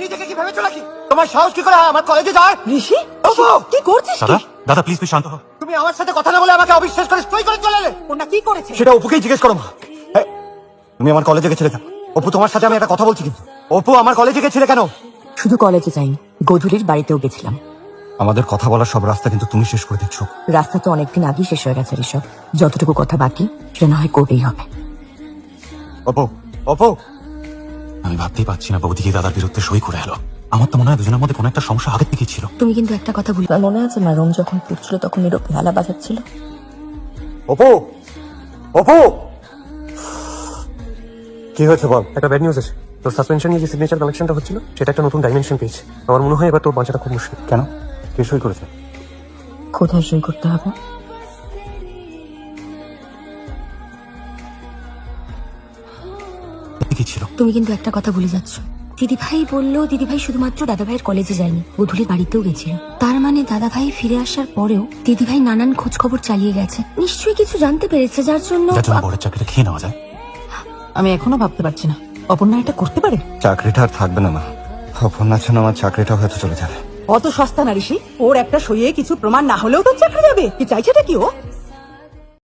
নিজেকে কি ভেবেছো নাকি? তোমার সাহস কি করে হয় আমার কলেজে যাওয়ার? ঋষি অপু! কি করছিস কি? দাদা প্লিজ তুই শান্ত হ। তুমি আমার সাথে কথা না বলে আমাকে অবিশ্বাস করে সই করে চলে এলে। ওনা কি করেছে? সেটা অপুকেই জিজ্ঞেস করো মা। তুমি আমার কলেজে গেছিলে কেন? অপু তোমার সাথে আমি একটা কথা বলছি কিন্তু। অপু আমার কলেজে গেছিলে কেন? শুধু কলেজে যাইনি, গধূলির বাড়িতেও গেছিলাম। আমাদের কথা বলার সব রাস্তা কিন্তু তুমি শেষ করে দিচ্ছ। রাস্তা তো অনেকদিন আগেই শেষ হয়ে গেছে ঋষভ, যতটুকু কথা বাকি সেটা না হয় করতেই হবে। অপু, অপু! আমি ভাবতেই পারছি না বৌদিকে দাদার বিরুদ্ধে সই করে এলো। আমার তো মনে হয় দুজনের মধ্যে কোনো একটা সমস্যা আগের থেকেই ছিল। তুমি কিন্তু একটা কথা ভুলবে, মনে আছে না রোম যখন পুড়ছিল তখন নীরব ভেলা বাজাচ্ছিল? অপু! অপু! কি হয়েছে বল? একটা ব্যাড নিউজ আছে। তোর সাসপেনশন নিয়ে যে সিগনেচার কালেকশনটা হচ্ছিল সেটা একটা নতুন ডাইমেনশন পেয়েছে। আমার মনে হয় এবার তোর বাঁচাটা খুব মুশকিল। কেন? কে সই করেছে? কোথায় সই করতে হবে? কি ছিল? তুমি কিন্তু একটা কথা ভুলে যাচ্ছ। দিদিভাই বললো দিদিভাই শুধুমাত্র দাদাভাইয়ের কলেজে যায়নি, গধূলির বাড়িতেও গেছিল। তার মানে দাদাভাই ফিরে আসার পরেও দিদিভাই নানান খোঁজ খবর চালিয়ে গেছে, নিশ্চয়ই কিছু জানতে পেরেছে যার জন্য বড়ের চাকরিটা খেয়ে নেওয়া যায়। আমি এখনো ভাবতে পারছি না অপর্ণা এটা করতে পারে। চাকরিটা আর থাকবে না মা। অপর্ণার জন্য আমার চাকরিটা হয়তো চলে যাবে। অত সস্তা না ঋষি, ওর একটা সইয়ে কিছু প্রমাণ না হলেও তো চাকরি যাবে। কি চাইছেটা কি ও?